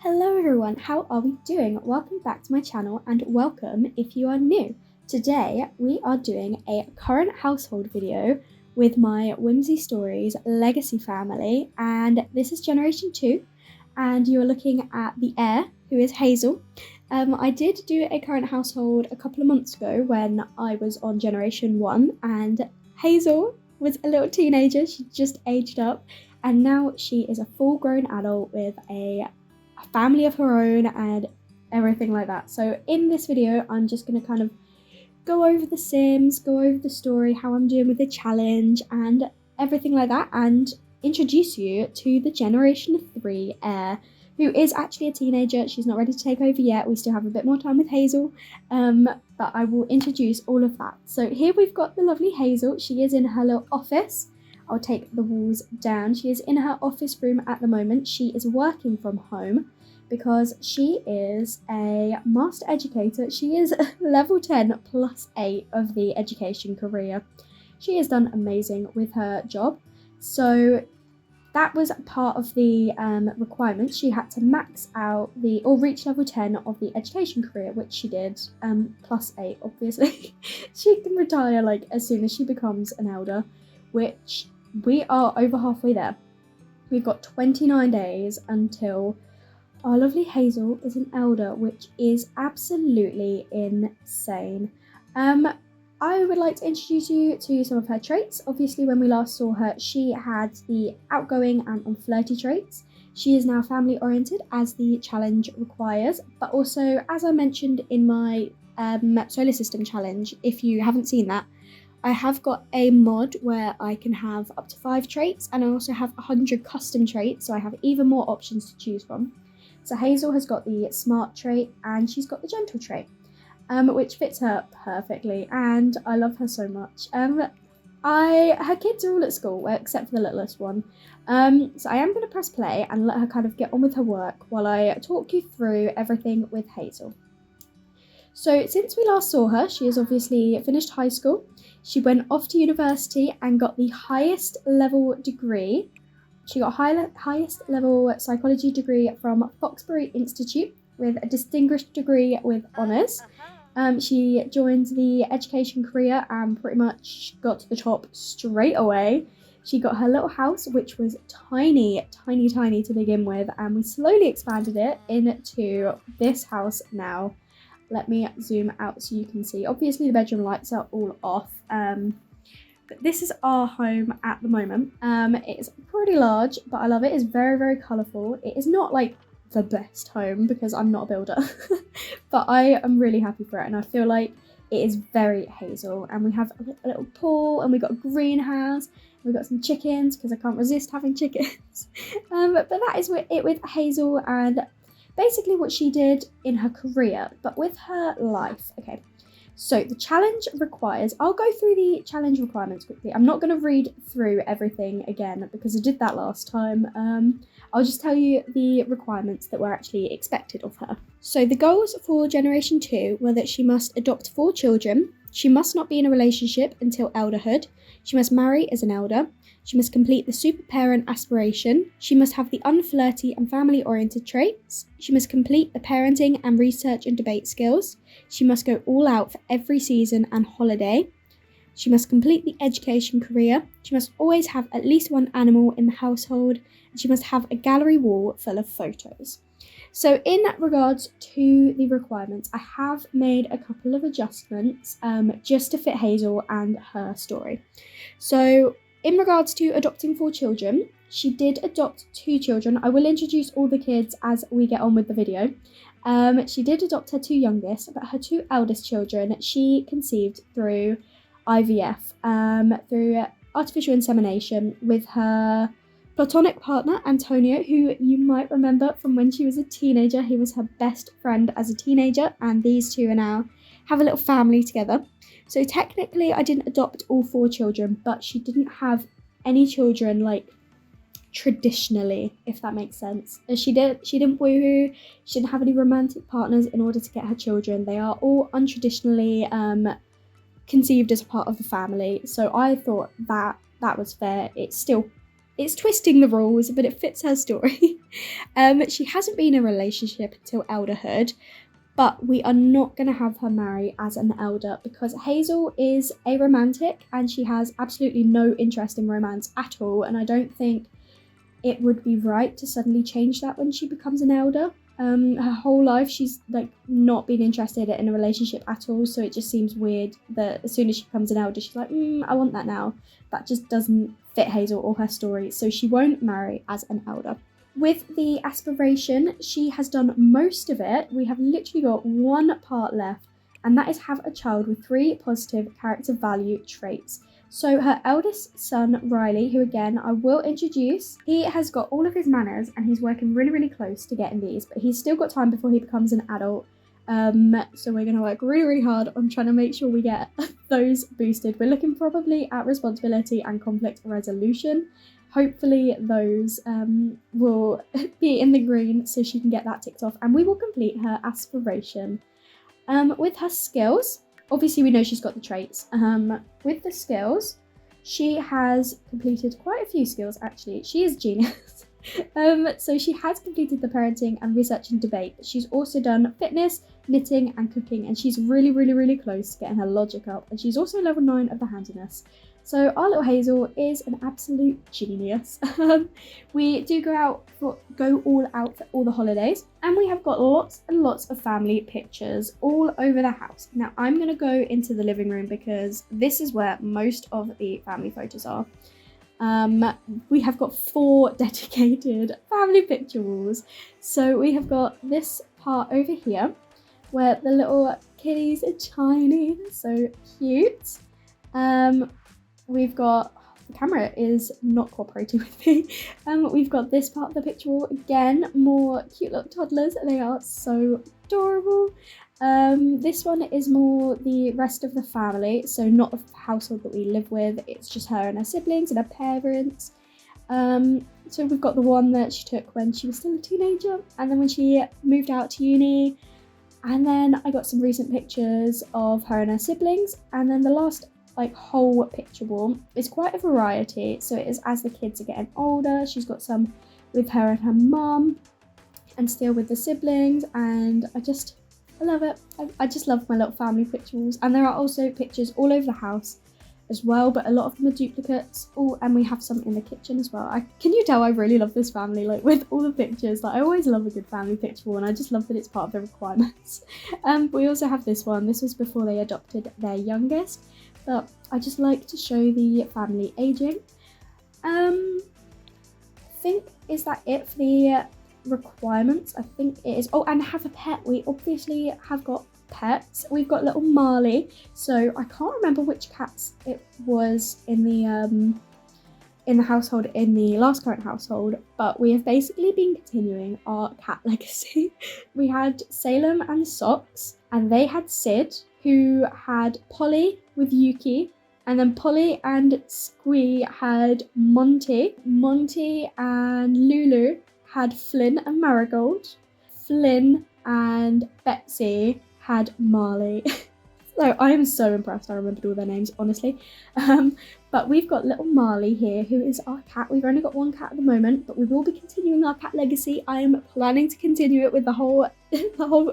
Hello everyone, how are we doing? Welcome back to my channel and welcome if you are new. Today we are doing a current household video with my Whimsy Stories Legacy family, and this is generation 2 and you're looking at the heir, who is Hazel. I did do a current household a couple of months ago when I was on generation 1 and Hazel was a little teenager. She just aged up and now she is a full-grown adult with a family of her own and everything like that. So in this video I'm just going to kind of go over the Sims, go over the story, how I'm doing with the challenge and everything like that, and introduce you to the generation 3 heir, who is actually a teenager. She's not ready to take over yet. We still have a bit more time with Hazel, but I will introduce all of that. So here we've got the lovely Hazel. She is in her little office. I'll take the walls down. She is in her office room at the moment. She is working from home because she is a master educator. She is level 10 plus 8 of the education career. She has done amazing with her job. So that was part of the requirements. She had to max out or reach level 10 of the education career, which she did, plus 8 obviously. She can retire like as soon as she becomes an elder, which we are over halfway there. We've got 29 days until our lovely Hazel is an elder, which is absolutely insane. I would like to introduce you to some of her traits. Obviously, when we last saw her, she had the outgoing and flirty traits. She is now family oriented, as the challenge requires, but also, as I mentioned in my solar system challenge, if you haven't seen that, I have got a mod where I can have up to 5 traits, and I also have 100 custom traits, so I have even more options to choose from. So Hazel has got the smart trait and she's got the gentle trait, which fits her perfectly, and I love her so much. Her kids are all at school except for the littlest one, so I am going to press play and let her kind of get on with her work while I talk you through everything with Hazel. So since we last saw her, she has obviously finished high school. She went off to university and got the highest level degree. She got highest level psychology degree from Foxbury Institute with a distinguished degree with honours. She joined the education career and pretty much got to the top straight away. She got her little house, which was tiny to begin with, and we slowly expanded it into this house now. Let me zoom out so you can see. Obviously the bedroom lights are all off, but this is our home at the moment. It's pretty large, but I love it. It's very colourful. It is not like the best home because I'm not a builder, but I am really happy for it, and I feel like it is very Hazel. And we have a little pool, and we got a greenhouse. We've got some chickens because I can't resist having chickens. But that is it with Hazel and basically what she did in her career, but with her life. Okay, so the challenge requires, I'll go through the challenge requirements quickly. I'm not going to read through everything again because I did that last time. I'll just tell you the requirements that were actually expected of her. So the goals for generation 2 were that she must adopt 4 children, she must not be in a relationship until elderhood, she must marry as an elder, she must complete the super parent aspiration, she must have the unflirty and family-oriented traits, she must complete the parenting and research and debate skills, she must go all out for every season and holiday, she must complete the education career, she must always have at least 1 animal in the household, and she must have a gallery wall full of photos. So in regards to the requirements, I have made a couple of adjustments just to fit Hazel and her story. So in regards to adopting 4 children, she did adopt 2 children. I will introduce all the kids as we get on with the video. She did adopt her 2 youngest, but her 2 eldest children she conceived through IVF, through artificial insemination with her platonic partner, Antonio, who you might remember from when she was a teenager. He was her best friend as a teenager, and these 2 are now have a little family together. So technically I didn't adopt all 4 children, but she didn't have any children like traditionally, if that makes sense. She didn't woohoo, she didn't have any romantic partners in order to get her children. They are all untraditionally conceived as a part of the family. So I thought that was fair. It's still it's twisting the rules, but it fits her story. She hasn't been in a relationship until elderhood, but we are not going to have her marry as an elder because Hazel is a romantic and she has absolutely no interest in romance at all, and I don't think it would be right to suddenly change that when she becomes an elder. Her whole life she's like not been interested in a relationship at all, so it just seems weird that as soon as she becomes an elder she's like, I want that now. That just doesn't fit Hazel or her story, so she won't marry as an elder. With the aspiration, she has done most of it. We have literally got one part left, and that is have a child with 3 positive character value traits. So her eldest son, Riley, who again I will introduce, he has got all of his manners and he's working really, really close to getting these, but he's still got time before he becomes an adult. So we're going to work really, really hard on trying to make sure we get those boosted. We're looking probably at responsibility and conflict resolution. Hopefully those will be in the green so she can get that ticked off and we will complete her aspiration. With her skills, obviously we know she's got the traits. With the skills, she has completed quite a few skills actually. She is genius. So she has completed the parenting and research and debate. She's also done fitness, knitting and cooking, and she's really, really, really close to getting her logic up, and she's also level 9 of the handiness. So our little Hazel is an absolute genius. We do go all out for all the holidays, and we have got lots and lots of family pictures all over the house. Now I'm going to go into the living room because this is where most of the family photos are. We have got 4 dedicated family picture walls. So we have got this part over here where the little kitties are tiny, so cute. We've got, the camera is not cooperating with me. We've got this part of the picture wall, again, more cute little toddlers. They are so adorable. This one is more the rest of the family, so not the household that we live with. It's just her and her siblings and her parents. So we've got the one that she took when she was still a teenager, and then when she moved out to uni. And then I got some recent pictures of her and her siblings, and then the last whole picture wall is quite a variety. So it is as the kids are getting older. She's got some with her and her mum, and still with the siblings, and I love it. I just love my little family picture walls. And there are also pictures all over the house as well, but a lot of them are duplicates. Oh, and we have some in the kitchen as well. Can you tell I really love this family, with all the pictures. I always love a good family picture wall, and I just love that it's part of the requirements. But we also have this one. This was before they adopted their youngest, but I just like to show the family aging. I think, is that it for the requirements? I think it is. Oh, and have a pet. We obviously have got pets. We've got little Marley. So I can't remember which cats it was in the household, in the last current household, but we have basically been continuing our cat legacy. We had Salem and Socks, and they had Sid, who had Polly with Yuki, and then Polly and Squee had Monty. Monty and Lulu had Flynn and Marigold. Flynn and Betsy had Marley. So I am so impressed I remembered all their names, honestly. But we've got little Marley here, who is our cat. We've only got one cat at the moment, but we will be continuing our cat legacy. I am planning to continue it with the whole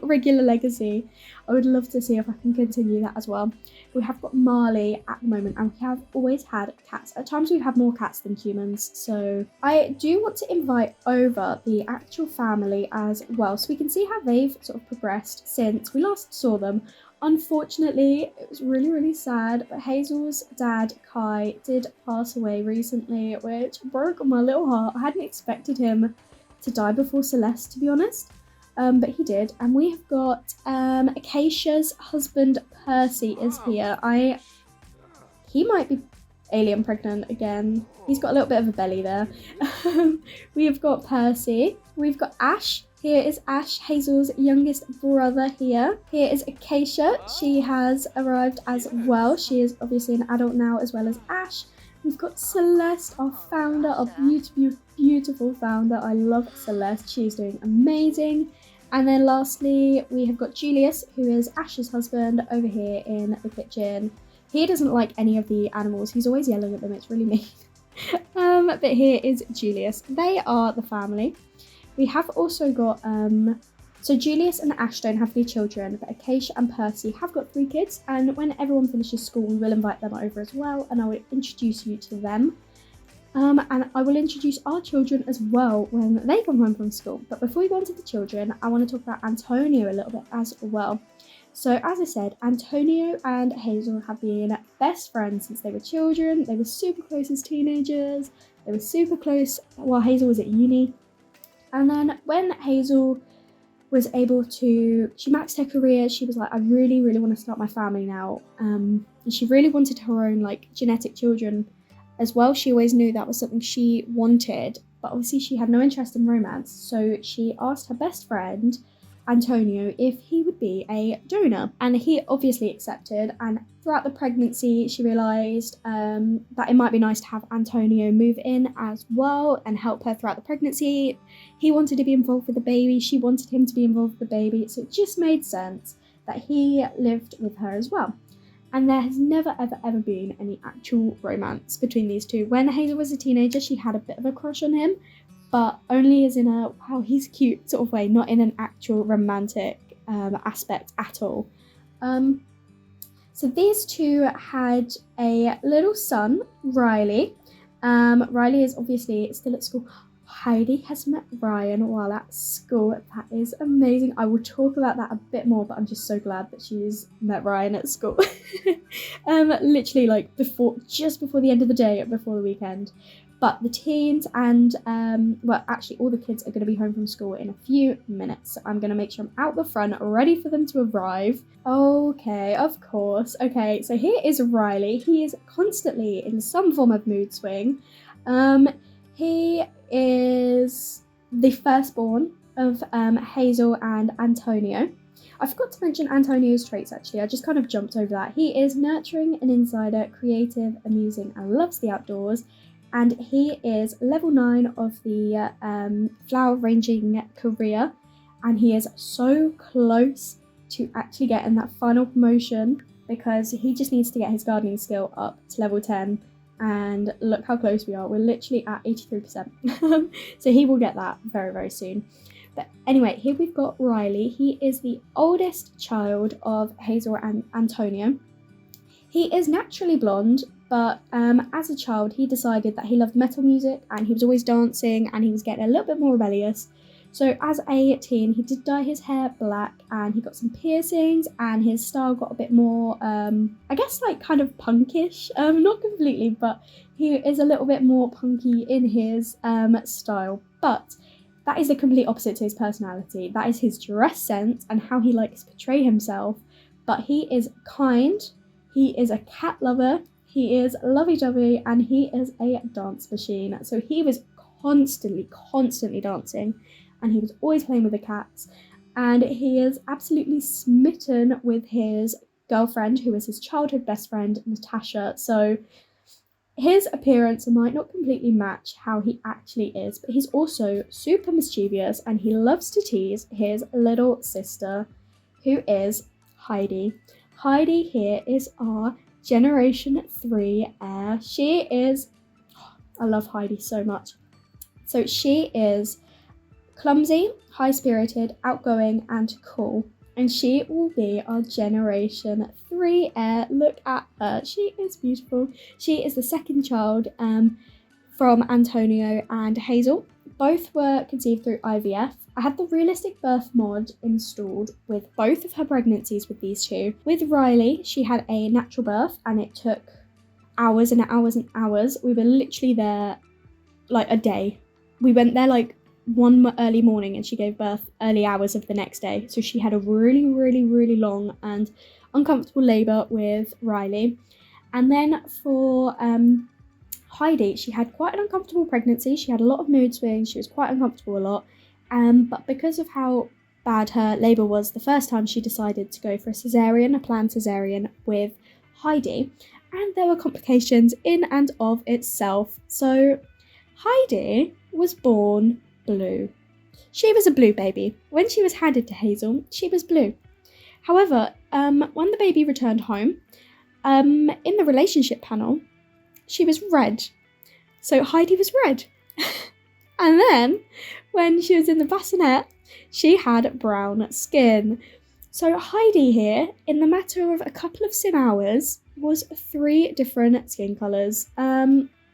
regular legacy. I would love to see if I can continue that as well. We have got Marley at the moment, and we have always had cats. At times we've had more cats than humans, so I do want to invite over the actual family as well, so we can see how they've sort of progressed since we last saw them. Unfortunately, it was really, really sad, but Hazel's dad, Kai, did pass away recently, which broke my little heart. I hadn't expected him to die before Celeste, to be honest, but he did. And we have got Acacia's husband, Percy, is here. He might be alien pregnant again. He's got a little bit of a belly there. We have got Percy. We've got Ash. Here is Ash, Hazel's youngest brother here. Here is Acacia. She has arrived as well. She is obviously an adult now, as well as Ash. We've got Celeste, our founder, our beautiful, beautiful founder. I love Celeste. She's doing amazing. And then lastly, we have got Julius, who is Ash's husband, over here in the kitchen. He doesn't like any of the animals. He's always yelling at them. It's really mean. But here is Julius. They are the family. We have also got, so Julius and Ash don't have any children, but Acacia and Percy have got 3 kids, and when everyone finishes school, we will invite them over as well, and I will introduce you to them. And I will introduce our children as well when they come home from school. But before we go on to the children, I want to talk about Antonio a little bit as well. So as I said, Antonio and Hazel have been best friends since they were children. They were super close as teenagers. They were super close while Hazel was at uni. And then when Hazel was able to, she maxed her career, she was like, I really, really want to start my family now. And she really wanted her own like genetic children as well. She always knew that was something she wanted, but obviously she had no interest in romance. So she asked her best friend, Antonio, if he would be a donor, and he obviously accepted. And throughout the pregnancy she realised that it might be nice to have Antonio move in as well and help her throughout the pregnancy. He wanted to be involved with the baby, she wanted him to be involved with the baby, so it just made sense that he lived with her as well. And there has never ever been any actual romance between these two. When Hazel was a teenager, she had a bit of a crush on him, but only as in a, wow, he's cute sort of way, not in an actual romantic aspect at all. So these two had a little son, Riley. Riley is obviously still at school. Heidi has met Ryan while at school. That is amazing. I will talk about that a bit more, but I'm just so glad that she's met Ryan at school. Literally like just before the end of the day, before the weekend. But the teens and, well, actually all the kids are going to be home from school in a few minutes. So I'm going to make sure I'm out the front, ready for them to arrive. Okay, of course. Okay, so here is Riley. He is constantly in some form of mood swing. He is the firstborn of Hazel and Antonio. I forgot to mention Antonio's traits actually, I just kind of jumped over that. He is nurturing, an insider, creative, amusing, and loves the outdoors. And he is level 9 of the flower arranging career, and he is so close to actually getting that final promotion because he just needs to get his gardening skill up to level 10. And look how close we are. We're literally at 83%. So he will get that very, very soon. But anyway, here we've got Riley. He is the oldest child of Hazel and Antonio. He is naturally blonde, but as a child, he decided that he loved metal music and he was always dancing and he was getting a little bit more rebellious. So as a teen, he did dye his hair black and he got some piercings and his style got a bit more, I guess like kind of punkish. Not completely, but he is a little bit more punky in his style. But that is the complete opposite to his personality. That is his dress sense and how he likes to portray himself. But he is kind, he is a cat lover, he is lovey-dovey, and he is a dance machine. So he was constantly dancing. And he was always playing with the cats, and he is absolutely smitten with his girlfriend, who is his childhood best friend, Natasha. So his appearance might not completely match how he actually is, but he's also super mischievous and he loves to tease his little sister, who is Heidi. Heidi here is our Generation 3 heir. She is, I love Heidi so much. So she is clumsy, high-spirited, outgoing, and cool. And she will be our Generation 3 heir. Look at her. She is beautiful. She is the second child from Antonio and Hazel. Both were conceived through IVF. I had the realistic birth mod installed with both of her pregnancies with these two. With Riley, she had a natural birth and it took hours and hours and hours. We were literally there like a day. We went there like one early morning and she gave birth early hours of the next day. So she had a really long and uncomfortable labour with Riley. And then for Heidi, she had quite an uncomfortable pregnancy. She had a lot of mood swings. She was quite uncomfortable a lot. But because of how bad her labour was the first time, she decided to go for a planned caesarean with Heidi. And there were complications in and of itself. So Heidi was born blue. She was a blue baby. When she was handed to Hazel, she was blue. However, when the baby returned home, in the relationship panel, she was red. So Heidi was red. And then when she was in the bassinet, she had brown skin. So Heidi here, in the matter of a couple of sim hours, was 3 different skin colours,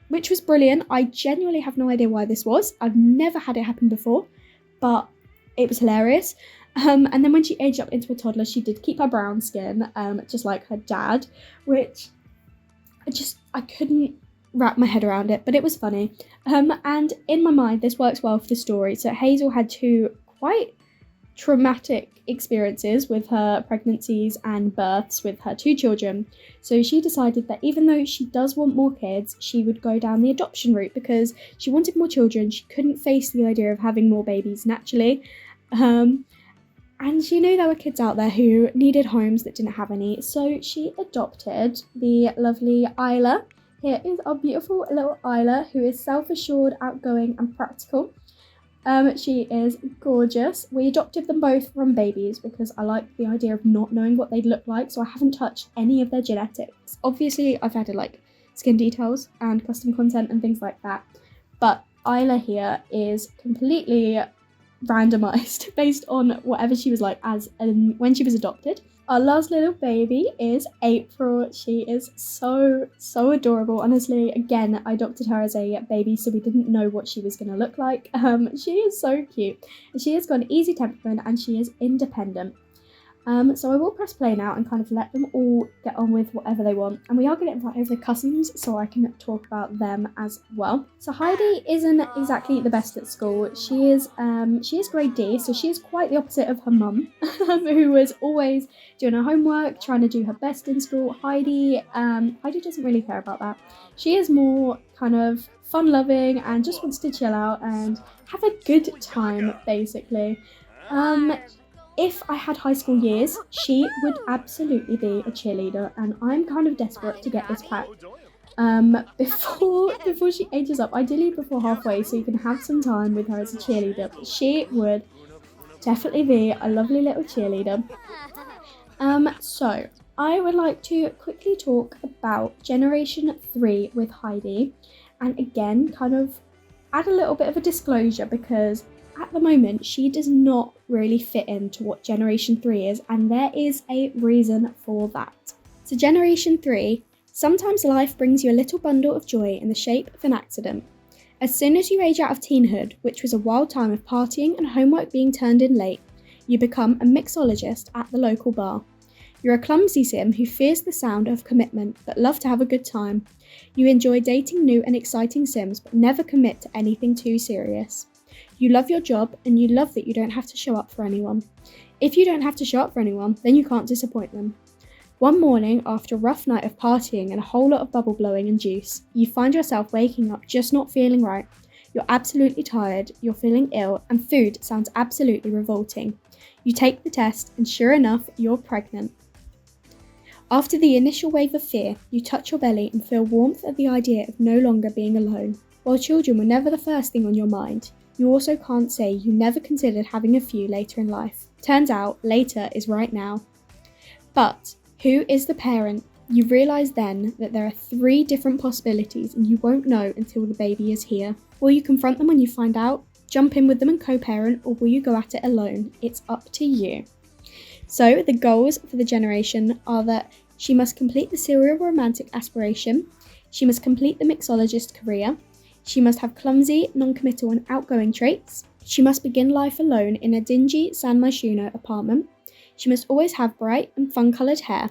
which was brilliant. I genuinely have no idea why this was. I've never had it happen before, but it was hilarious. And then when she aged up into a toddler, she did keep her brown skin, just like her dad, which I couldn't wrap my head around it, but it was funny. And in my mind, this works well for the story. So Hazel had 2 quite traumatic experiences with her pregnancies and births with her 2 children. So she decided that even though she does want more kids, she would go down the adoption route because she wanted more children. She couldn't face the idea of having more babies naturally. And she knew there were kids out there who needed homes that didn't have any. So she adopted the lovely Isla. Here is our beautiful little Isla, who is self-assured, outgoing and practical. She is gorgeous. We adopted them both from babies because I like the idea of not knowing what they'd look like, so I haven't touched any of their genetics. Obviously, I've added like skin details and custom content and things like that, but Isla here is completely randomized based on whatever she was like when she was adopted. Our last little baby is April. She is so adorable. Honestly, again, I adopted her as a baby, so we didn't know what she was going to look like. She is so cute. She has got an easy temperament and she is independent. So I will press play now and kind of let them all get on with whatever they want. And we are going to invite over the cousins so I can talk about them as well. So Heidi isn't exactly the best at school. She is grade D, so she is quite the opposite of her mum, who was always doing her homework, trying to do her best in school. Heidi doesn't really care about that. She is more kind of fun-loving and just wants to chill out and have a good time, basically. If I had high school years, she would absolutely be a cheerleader, and I'm kind of desperate to get this pack. Before she ages up, ideally before halfway, so you can have some time with her as a cheerleader. But she would definitely be a lovely little cheerleader. So I would like to quickly talk about Generation 3 with Heidi, and again, kind of add a little bit of a disclosure because at the moment, she does not really fit into what Generation 3 is, and there is a reason for that. So Generation 3, sometimes life brings you a little bundle of joy in the shape of an accident. As soon as you age out of teenhood, which was a wild time of partying and homework being turned in late, you become a mixologist at the local bar. You're a clumsy sim who fears the sound of commitment, but love to have a good time. You enjoy dating new and exciting sims, but never commit to anything too serious. You love your job and you love that you don't have to show up for anyone. If you don't have to show up for anyone, then you can't disappoint them. One morning, after a rough night of partying and a whole lot of bubble blowing and juice, you find yourself waking up just not feeling right. You're absolutely tired, you're feeling ill, and food sounds absolutely revolting. You take the test and sure enough, you're pregnant. After the initial wave of fear, you touch your belly and feel warmth at the idea of no longer being alone. While children were never the first thing on your mind, you also can't say you never considered having a few later in life. Turns out, later is right now. But who is the parent? You realise then that there are 3 different possibilities and you won't know until the baby is here. Will you confront them when you find out, jump in with them and co-parent, or will you go at it alone? It's up to you. So the goals for the generation are that she must complete the serial romantic aspiration, she must complete the mixologist career, she must have clumsy, non-committal and outgoing traits. She must begin life alone in a dingy San Myshuno apartment. She must always have bright and fun-coloured hair.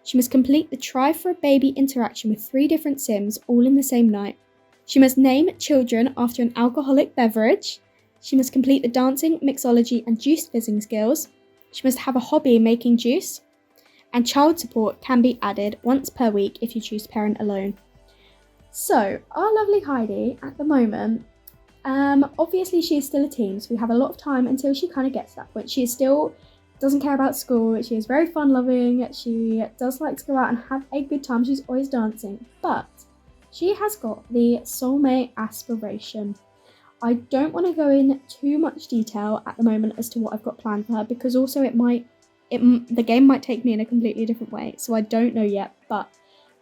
She must complete the try for a baby interaction with 3 different sims all in the same night. She must name children after an alcoholic beverage. She must complete the dancing, mixology and juice fizzing skills. She must have a hobby making juice. And child support can be added once per week if you choose parent alone. So, our lovely Heidi, at the moment, obviously she is still a teen, so we have a lot of time until she kind of gets to that point. She still doesn't care about school, she is very fun-loving, she does like to go out and have a good time, she's always dancing, but she has got the soulmate aspiration. I don't want to go in too much detail at the moment as to what I've got planned for her, because also the game might take me in a completely different way, so I don't know yet, but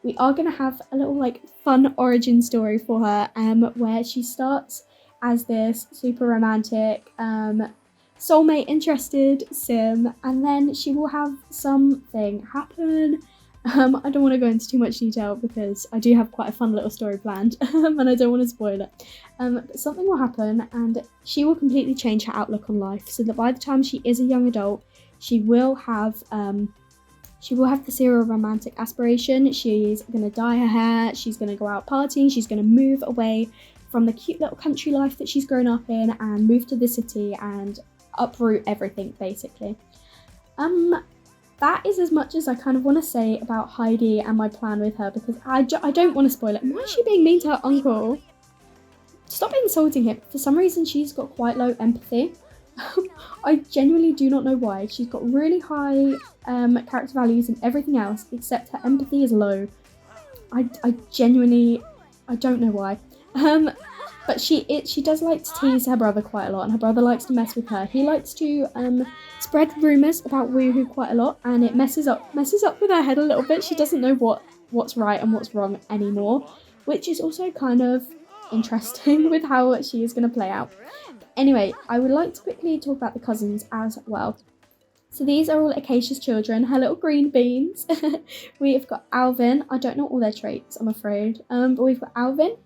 we are going to have a little like fun origin story for her, where she starts as this super romantic, soulmate interested sim, and then she will have something happen. I don't want to go into too much detail because I do have quite a fun little story planned, and I don't want to spoil it. But something will happen and she will completely change her outlook on life, so that by the time she is a young adult, she will have the serial romantic aspiration. She's going to dye her hair, she's going to go out partying, she's going to move away from the cute little country life that she's grown up in and move to the city and uproot everything, basically. That is as much as I kind of want to say about Heidi and my plan with her, because I don't want to spoil it. Why is she being mean to her uncle? Stop insulting him. For some reason, she's got quite low empathy. I genuinely do not know why. She's got really high character values and everything else, except her empathy is low. I genuinely, I don't know why. But she does like to tease her brother quite a lot, and her brother likes to mess with her. He likes to spread rumours about Woohoo quite a lot, and it messes up with her head a little bit. She doesn't know what's right and what's wrong anymore, which is also kind of interesting with how she is going to play out. Anyway, I would like to quickly talk about the cousins as well. So these are all Acacia's children, her little green beans. We've got Alvin. I don't know all their traits, I'm afraid. But we've got Alvin.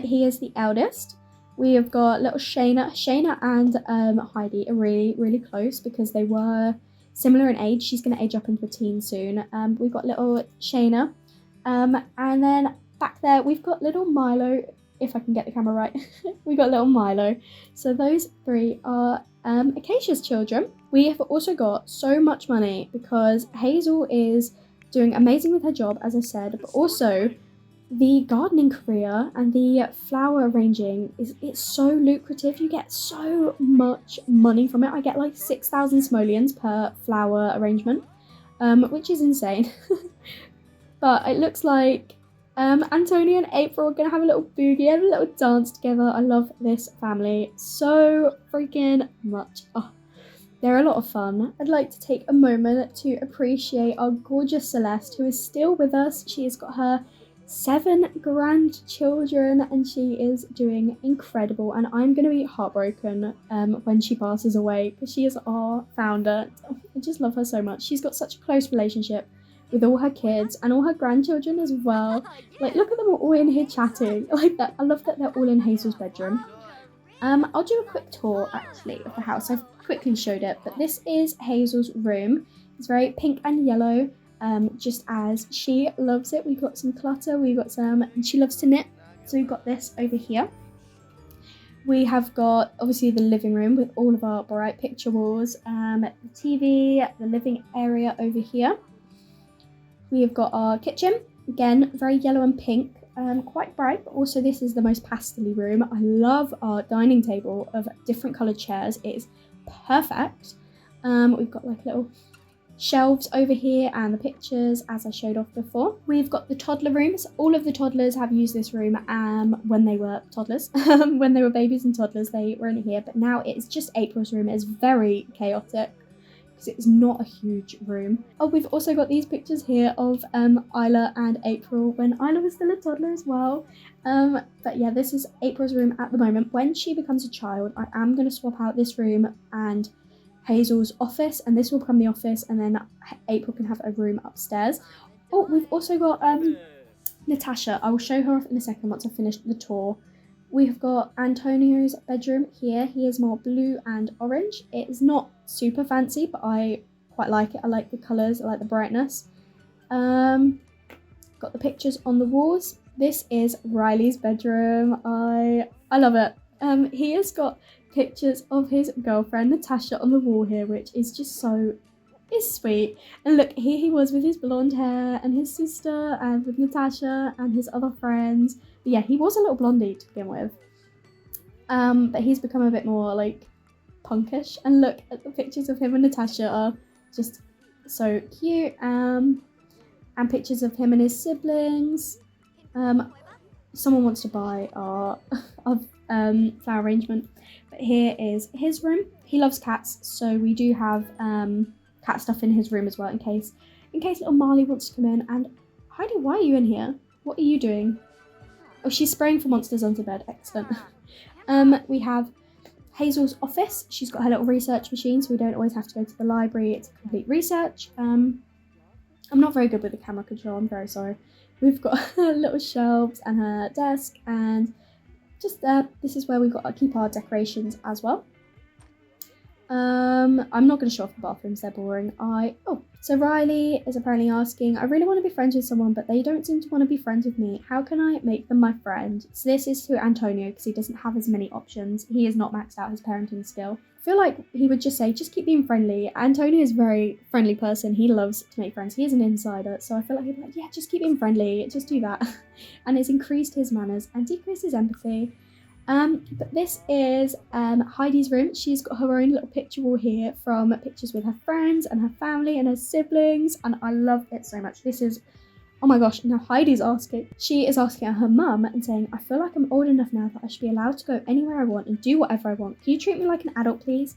He is the eldest. We have got little Shayna. Shayna and Heidi are really, really close because they were similar in age. She's going to age up into a teen soon. We've got little Shayna. And then back there, we've got little Milo, if I can get the camera right. We got little Milo. So those three are Acacia's children. We have also got so much money because Hazel is doing amazing with her job, as I said, but also the gardening career and the flower arranging it's so lucrative. You get so much money from it. I get like 6,000 simoleons per flower arrangement, which is insane. But it looks like Antonia and April are gonna have a little boogie and a little dance together. I love this family so freaking much. Oh, they're a lot of fun. I'd like to take a moment to appreciate our gorgeous Celeste, who is still with us. She has got her 7 grandchildren and she is doing incredible, and I'm going to be heartbroken when she passes away because she is our founder. I just love her so much. She's got such a close relationship with all her kids and all her grandchildren as well. Like, look at them all in here chatting like that. I love that they're all in Hazel's bedroom. I'll do a quick tour actually of the house. I've quickly showed it, but this is Hazel's room. It's very pink and yellow. Just as she loves it. We've got some clutter, we've got some, and she loves to knit, so we've got this over here. We have got obviously the living room with all of our bright picture walls, the TV, the living area over here. We have got our kitchen, again very yellow and pink, quite bright, but also this is the most pastel-y room. I love our dining table of different coloured chairs. It is perfect. We've got like little shelves over here and the pictures as I showed off before. We've got the toddler rooms. All of the toddlers have used this room when they were toddlers. When they were babies and toddlers, they were in here, but now it's just April's room. It's very chaotic because it's not a huge room. Oh, we've also got these pictures here of Isla and April when Isla was still a toddler as well. But yeah, this is April's room at the moment. When she becomes a child, I am going to swap out this room and Hazel's office, and this will become the office, and then April can have a room upstairs. Oh, we've also got Natasha. I will show her off in a second once I've finished the tour. We've got Antonio's bedroom here. He is more blue and orange. It is not super fancy, but I quite like it. I like the colours, I like the brightness. Got the pictures on the walls. This is Riley's bedroom. I love it. He has got pictures of his girlfriend Natasha on the wall here, which is just so sweet. And look, here he was with his blonde hair and his sister and with Natasha and his other friends. But yeah, he was a little blondie to begin with, but he's become a bit more like punkish. And look at the pictures of him and Natasha are just so cute, and pictures of him and his siblings. Someone wants to buy our flower arrangement. But here is his room. He loves cats, so we do have cat stuff in his room as well in case little Marley wants to come in. And Heidi, why are you in here? What are you doing? Oh, she's spraying for monsters under bed. Excellent. We have Hazel's office. She's got her little research machine, so we don't always have to go to the library. It's complete research. I'm not very good with the camera control. I'm very sorry. We've got her little shelves and her desk, and just this is where we've got to keep our decorations as well. I'm not going to show off the bathrooms, they're boring. So Riley is apparently asking, I really want to be friends with someone, but they don't seem to want to be friends with me. How can I make them my friend? So this is to Antonio, because he doesn't have as many options. He has not maxed out his parenting skill. I feel like he would just say, just keep being friendly. Antonio is a very friendly person. He loves to make friends. He is an insider, so I feel like he'd be like, yeah, just keep being friendly. Just do that. And it's increased his manners and decreased his empathy. But this is Heidi's room. She's got her own little picture wall here from pictures with her friends and her family and her siblings, and I love it so much. This is, oh my gosh, now Heidi's asking. She is asking her mum and saying, I feel like I'm old enough now that I should be allowed to go anywhere I want and do whatever I want. Can you treat me like an adult, please?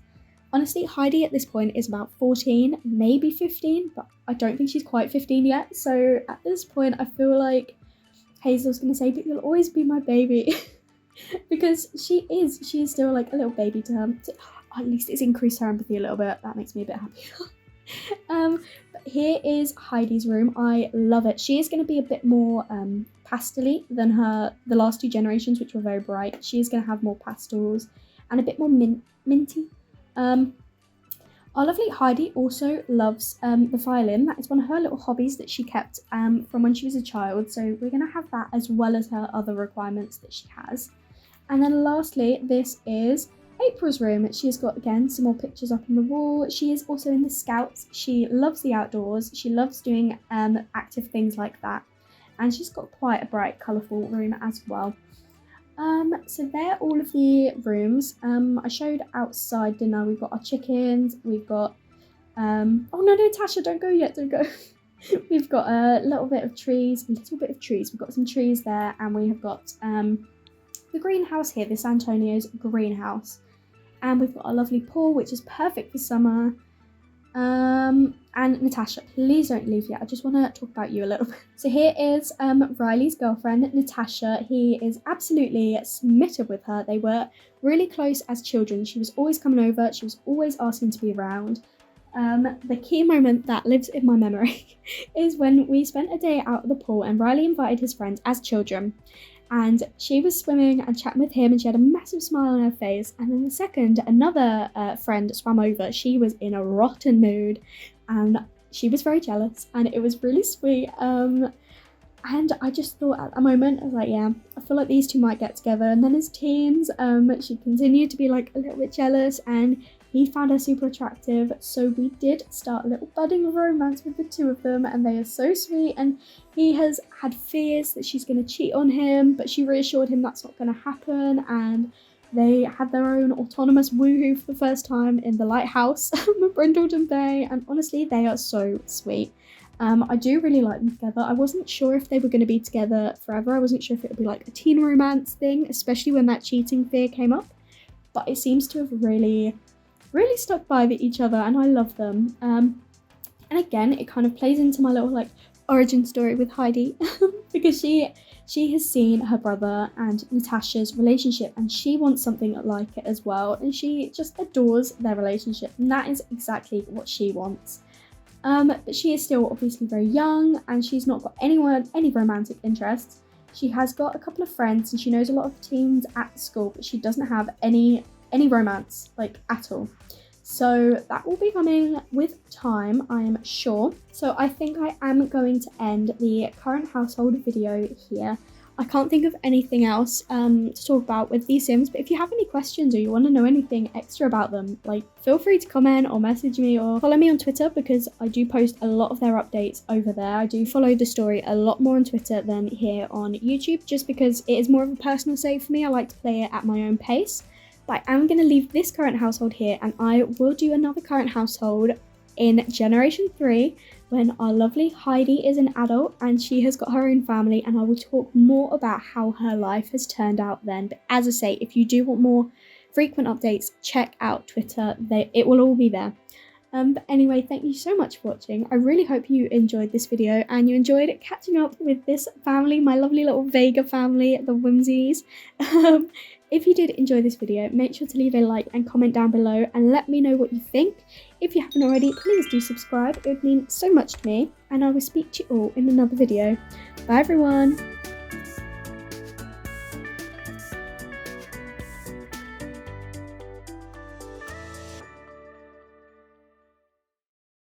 Honestly, Heidi at this point is about 14, maybe 15, but I don't think she's quite 15 yet. So at this point, I feel like Hazel's going to say, but you'll always be my baby. Because she is still like a little baby to her. So, at least it's increased her empathy a little bit. That makes me a bit happy. But here is Heidi's room. I love it. She is going to be a bit more pastel-y than the last two generations, which were very bright. She is going to have more pastels and a bit more minty. Our lovely Heidi also loves the violin. That is one of her little hobbies that she kept from when she was a child. So we're going to have that as well as her other requirements that she has. And then lastly, this is April's room. She's got, again, some more pictures up on the wall. She is also in the Scouts. She loves the outdoors. She loves doing active things like that. And she's got quite a bright, colourful room as well. So they're all of the rooms. I showed outside, didn't I? We've got our chickens. We've got, oh no, Natasha, don't go yet, don't go. We've got a little bit of trees. We've got some trees there, and we have got the greenhouse here, this Antonio's greenhouse. And we've got a lovely pool, which is perfect for summer. And Natasha, please don't leave yet. I just want to talk about you a little bit. So here is Riley's girlfriend, Natasha. He is absolutely smitten with her. They were really close as children. She was always coming over. She was always asking to be around. The key moment that lives in my memory is when we spent a day out at the pool and Riley invited his friends as children. And she was swimming and chatting with him, and she had a massive smile on her face. And then the second, another friend swam over. She was in a rotten mood, and she was very jealous, and it was really sweet. And I just thought at that moment, I was like, yeah, I feel like these two might get together. And then as teens, she continued to be like a little bit jealous, and he found her super attractive. So we did start a little budding romance with the two of them, and they are so sweet. And he has had fears that she's going to cheat on him, but she reassured him that's not going to happen. And they had their own autonomous woohoo for the first time in the lighthouse of Brindleton Bay. And honestly, they are so sweet. I do really like them together. I wasn't sure if they were going to be together forever. I wasn't sure if it would be like a teen romance thing, especially when that cheating fear came up. But it seems to have really stuck by each other, and I love them. And again, it kind of plays into my little like origin story with Heidi because she has seen her brother and Natasha's relationship, and she wants something like it as well, and she just adores their relationship, and that is exactly what she wants. But she is still obviously very young, and she's not got any romantic interests. She has got a couple of friends, and she knows a lot of teens at school, but she doesn't have any romance, like, at all. So that will be coming with time, I am sure. So I think I am going to end the current household video here. I can't think of anything else to talk about with these Sims, but if you have any questions or you want to know anything extra about them, like, feel free to comment or message me or follow me on Twitter, because I do post a lot of their updates over there. I do follow the story a lot more on Twitter than here on YouTube, just because it is more of a personal save for me. I like to play it at my own pace. But I am going to leave this current household here, and I will do another current household in Generation 3 when our lovely Heidi is an adult and she has got her own family, and I will talk more about how her life has turned out then. But as I say, if you do want more frequent updates, check out Twitter. It will all be there. But anyway, thank you so much for watching. I really hope you enjoyed this video and you enjoyed catching up with this family, my lovely little Vega family, the Whimsies. If you did enjoy this video, make sure to leave a like and comment down below and let me know what you think. If you haven't already, please do subscribe. It would mean so much to me, and I will speak to you all in another video. Bye everyone!